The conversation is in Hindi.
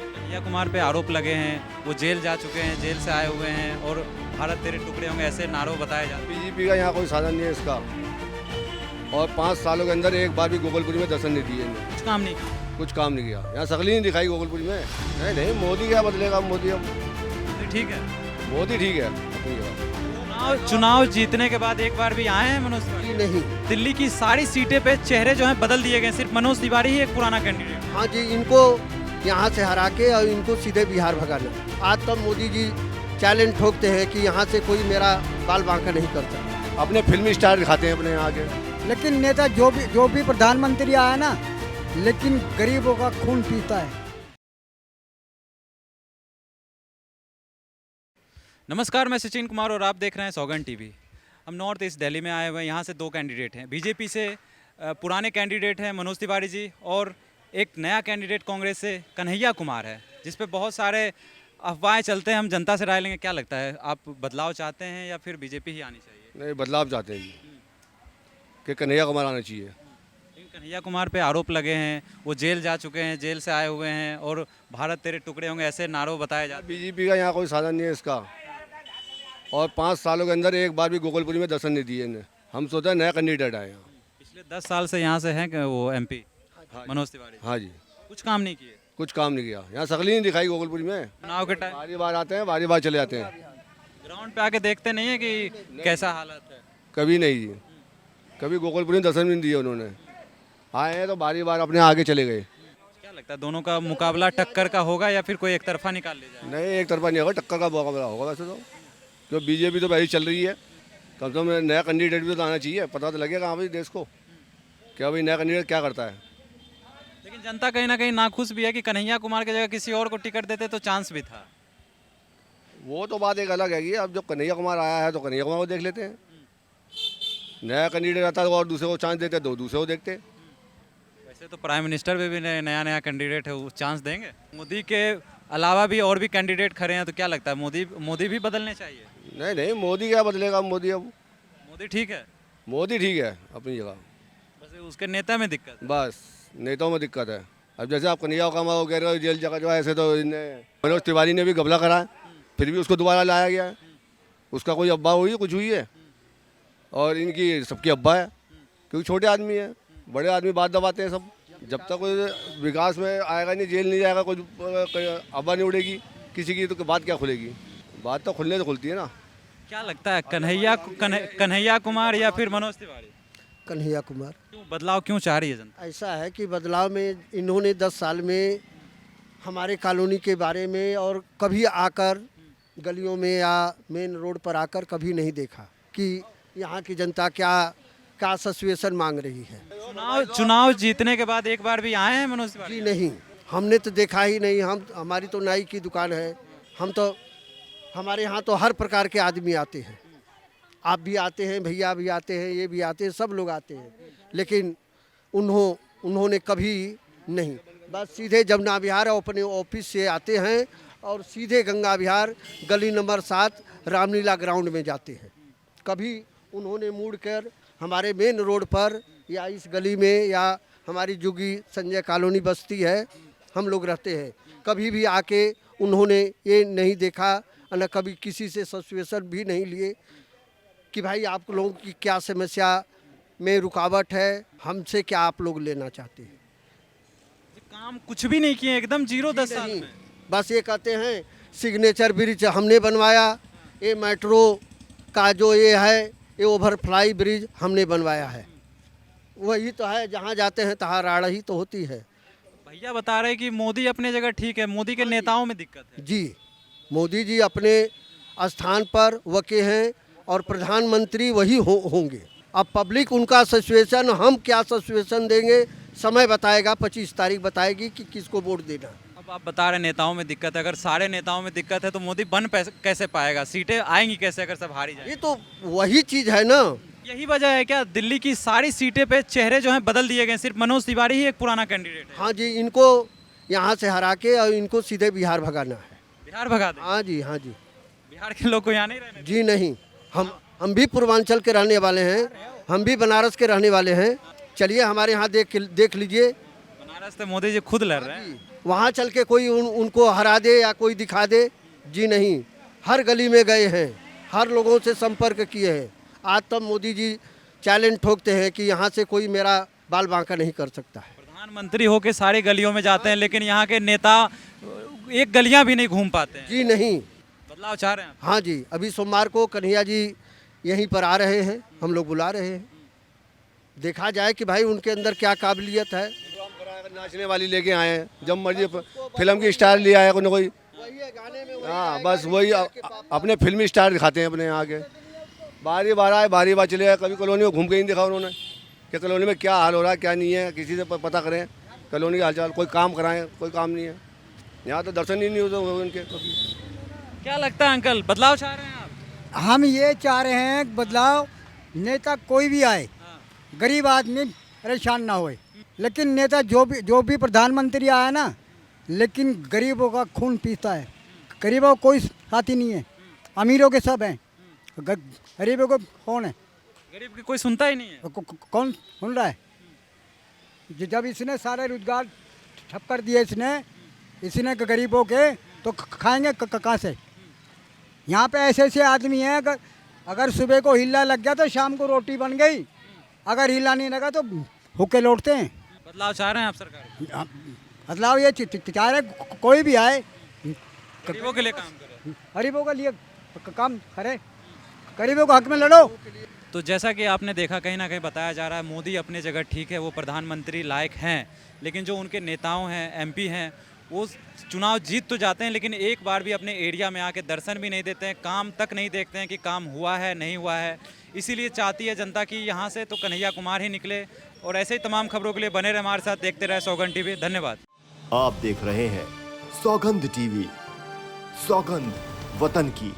कन्हैया कुमार पे आरोप लगे हैं, वो जेल जा चुके हैं, जेल से आए हुए हैं और भारत तेरे टुकड़े होंगे ऐसे नारों बताए जाते हैं। बीजेपी का यहाँ कोई साधन नहीं है इसका। और 5 सालों के अंदर एक बार भी गोकुलपुरी में दर्शन नहीं दिए इन्हें। कुछ काम नहीं किया। कुछ काम नहीं किया, यहाँ शकल ही नहीं दिखाई गोकुलपुरी में। नहीं नहीं, मोदी क्या बदलेगा, मोदी अब तो ठीक है। मोदी ठीक है अपनी जगह। चुनाव जीतने के बाद एक बार भी आए हैं मनोज तिवारी? नहीं। दिल्ली की सारी सीटें पे चेहरे जो हैं बदल दिए गए, सिर्फ मनोज तिवारी ही एक पुराना कैंडिडेट। हाँ जी, इनको यहाँ से हरा के और इनको सीधे बिहार भगाना। आज तक मोदी जी चैलेंज ठोकते हैं कि यहाँ से कोई मेरा बाल बांका नहीं करता। अपने फिल्मी स्टार दिखाते हैं अपने यहाँ के। लेकिन नेता जो भी प्रधानमंत्री आया ना, लेकिन गरीबों का खून पीता है। नमस्कार, मैं सचिन कुमार और आप देख रहे हैं सौगंध टीवी। हम नॉर्थ ईस्ट दिल्ली में आए हुए हैं। यहाँ से दो कैंडिडेट हैं। बीजेपी से पुराने कैंडिडेट हैं मनोज तिवारी जी, और एक नया कैंडिडेट कांग्रेस से कन्हैया कुमार है, जिस पे बहुत सारे अफवाहें चलते हैं। हम जनता से राय लेंगे। क्या लगता है, आप बदलाव चाहते हैं या फिर बीजेपी ही आनी चाहिए? नहीं, बदलाव चाहते हैं जी, कि कन्हैया कुमार आना चाहिए। लेकिन कन्हैया कुमार पे आरोप लगे हैं, वो जेल जा चुके हैं, जेल से आए हुए हैं और भारत तेरे टुकड़े होंगे ऐसे नारों बताए जाते हैं। बीजेपी का यहाँ कोई साधन नहीं है इसका। और 5 सालों के अंदर एक बार भी गोकुलपुरी में दर्शन नहीं दिए इन्हें। हम सोचते हैं नया कैंडिडेट आए यहाँ। पिछले 10 साल से यहाँ से हैं कि वो एमपी मनोज तिवारी। हाँ जी, कुछ काम नहीं किए। कुछ काम नहीं किया, यहाँ शकल ही नहीं दिखाई गोकुलपुरी में। चुनाव के टाइम बारी बार आते हैं, बारी बार चले जाते हैं। ग्राउंड पे आके देखते नहीं है कि कैसा हालत है। कभी नहीं जी, कभी गोकुलपुरी में दर्शन भी नहीं दिए उन्होंने। आए हैं तो बारी बार अपने आगे चले गए। क्या लगता है, दोनों का मुकाबला टक्कर का होगा या फिर कोई एक तरफा निकाल ले जाए? नहीं, एक तरफा नहीं होगा, टक्कर का मुकाबला होगा वैसे तो। क्यों, बीजेपी तो वही चल रही है। कम से कम नया कैंडिडेट भी तो आना चाहिए, पता तो लगेगा हाँ भाई देश को क्या भाई नया कैंडिडेट क्या करता है। लेकिन जनता कहीं ना कहीं नाखुश भी है कि कन्हैया कुमार की जगह किसी और को टिकट देते तो चांस भी था। वो तो बात एक अलग है। अब जो कन्हैया कुमार आया है तो कन्हैया कुमार को देख लेते हैं। नया कैंडिडेट आता है और दूसरे को चांस देते हैं तो दूसरे को देखते हैं। वैसे तो प्राइम मिनिस्टर पे भी नया नया कैंडिडेट है, वो चांस देंगे। मोदी के अलावा भी और भी कैंडिडेट खड़े हैं, तो क्या लगता है मोदी भी बदलने चाहिए? नहीं नहीं, मोदी क्या बदलेगा, मोदी अब मोदी ठीक है, मोदी ठीक है अपनी जगह। बस उसके नेता में दिक्कत है। बस नेताओं में दिक्कत है। अब जैसे आप कन्हैया कुमार को कह रहे हो जेल जगह जो है, ऐसे तो मनोज तिवारी ने भी घपला करा है, फिर भी उसको दोबारा लाया गया है। उसका कोई अब्बा हुई है, कुछ हुई है? और इनकी सबकी अब्बा है, क्योंकि छोटे आदमी है। बड़े आदमी बात दबाते हैं सब। जब तक कोई विकास में आएगा नहीं, जेल नहीं जाएगा, कोई अब्बा नहीं उड़ेगी किसी की, तो बात क्या खुलेगी? बात तो खुलने से खुलती है ना। क्या लगता है, कन्हैया कुमार या फिर मनोज तिवारी? कन्हैया कुमार। क्यों बदलाव क्यों चाह रही है जनता? ऐसा है कि बदलाव में इन्होंने 10 साल में हमारे कॉलोनी के बारे में और कभी आकर गलियों में या मेन रोड पर आकर कभी नहीं देखा कि यहाँ की जनता क्या सिचुएशन मांग रही है। चुनाव जीतने के बाद एक बार भी आए हैं मनोज तिवारी? जी नहीं, हमने तो देखा ही नहीं। हमारी तो नाई की दुकान है। हमारे यहाँ तो हर प्रकार के आदमी आते हैं। आप भी आते हैं, भैया भी आते हैं, ये भी आते हैं, सब लोग आते हैं। लेकिन उन्होंने कभी नहीं, बस सीधे जमुना विहार अपने ऑफिस से आते हैं और सीधे गंगा विहार गली नंबर 7 रामलीला ग्राउंड में जाते हैं। कभी उन्होंने मुड़ कर हमारे मेन रोड पर या इस गली में या हमारी जुगी संजय कॉलोनी बस्ती है, हम लोग रहते हैं, कभी भी आके उन्होंने ये नहीं देखा, न कभी किसी से सिचुएशन भी नहीं लिए कि भाई आप लोगों की क्या समस्या में रुकावट है, हमसे क्या आप लोग लेना चाहते हैं। काम कुछ भी नहीं किए, एकदम जीरो 10 साल में। बस ये कहते हैं सिग्नेचर ब्रिज हमने बनवाया, ये मेट्रो का जो ये है, ये ओवरफ्लाई ब्रिज हमने बनवाया है। वही तो है, जहाँ जाते हैं तहाँ राड़ ही तो होती है। भैया बता रहे कि मोदी अपने जगह ठीक है, मोदी के नेताओं में दिक्कत है। जी, मोदी जी अपने स्थान पर वके हैं और प्रधानमंत्री वही होंगे। अब पब्लिक उनका सिचुएशन, हम क्या सिचुएशन देंगे, समय बताएगा, 25 तारीख बताएगी कि किसको वोट देना। अब आप बता रहे नेताओं में दिक्कत है, अगर सारे नेताओं में दिक्कत है तो मोदी कैसे पाएगा? सीटें आएंगी कैसे अगर सब हारी जाए? ये तो वही चीज़ है ना। यही वजह है क्या, दिल्ली की सारी सीटें पे चेहरे जो हैं बदल दिए गए, सिर्फ मनोज तिवारी ही एक पुराना कैंडिडेट है? हाँ जी, इनको यहाँ से हरा के और इनको सीधे बिहार भगाना है। बिहार भगा दें? हाँ जी, हाँ जी। बिहार के लोग को यहाँ नहीं रहने दें? जी नहीं, हम भी पूर्वांचल के रहने वाले हैं, हम भी बनारस के रहने वाले हैं। चलिए हमारे यहाँ देख लीजिए। बनारस से मोदी जी खुद लड़ रहे हैं। वहाँ चल के कोई उनको हरा दे या कोई दिखा दे, जी नहीं। हर गली में गए हैं, हर लोगों से संपर्क किए हैं। आज तक मोदी जी चैलेंज ठोकते हैं कि यहाँ से कोई मेरा बाल बांका नहीं कर सकता है। प्रधानमंत्री होके सारे गलियों में जाते हैं, लेकिन यहाँ के नेता एक गलियां भी नहीं घूम पाते हैं। जी नहीं। बदलाव चाह रहे हैं आप? हाँ जी, अभी सोमवार को कन्हैया जी यहीं पर आ रहे हैं, हम लोग बुला रहे हैं। देखा जाए कि भाई उनके अंदर क्या काबिलियत है। नाचने वाली लेके आए हैं, जब मर्जी फिल्म की स्टार ले आया कोई ना कोई। वही है गाने में, हाँ बस वही अपने फिल्मी स्टार दिखाते हैं अपने यहाँ के। बारी बार आए, बारी बार चले आए। कभी कॉलोनी में घूम के नहीं देखा उन्होंने कि कॉलोनी में क्या हाल हो रहा है, क्या नहीं है। किसी से पता करें कॉलोनी का हालचाल, कोई काम कराएं, कोई काम नहीं है। यहाँ तो दर्शन ही नहीं होते उनके कभी। क्या लगता है अंकल, बदलाव चाह रहे हैं आप? हम ये चाह रहे हैं कि बदलाव, नेता कोई भी आए, गरीब आदमी परेशान ना होए। लेकिन नेता जो भी प्रधानमंत्री आया ना, लेकिन गरीबों का खून पीता है। गरीबों का कोई साथी नहीं है, अमीरों के सब हैं। गरीबों को कौन है? गरीब की कोई सुनता ही नहीं है। कौन सुन रहा है? जब इसने सारे रोजगार ठप कर दिए, इसने गरीबों के, तो खाएंगे कहाँ से? यहाँ पे ऐसे ऐसे आदमी हैं, अगर सुबह को हिला लग गया तो शाम को रोटी बन गई, अगर हिला नहीं लगा तो भूखे लौटते हैं। बदलाव चाह रहे हैं आप सरकार? बदलाव ये चाह रहे कोई भी आए, गरीबों के लिए काम करे, गरीबों के लिए काम करे, गरीबों के हक में लड़ो। तो जैसा कि आपने देखा, कहीं ना कहीं बताया जा रहा है मोदी अपनी जगह ठीक है, वो प्रधानमंत्री लायक हैं, लेकिन जो उनके नेताओं हैं, एमपी हैं, वो चुनाव जीत तो जाते हैं, लेकिन एक बार भी अपने एरिया में आके दर्शन भी नहीं देते हैं, काम तक नहीं देखते हैं कि काम हुआ है नहीं हुआ है। इसीलिए चाहती है जनता कि यहाँ से तो कन्हैया कुमार ही निकले। और ऐसे ही तमाम खबरों के लिए बने रहे हमारे साथ, देखते रहे सौगंध टीवी। धन्यवाद। आप देख रहे हैं सौगंध टीवी, सौगंध वतन की।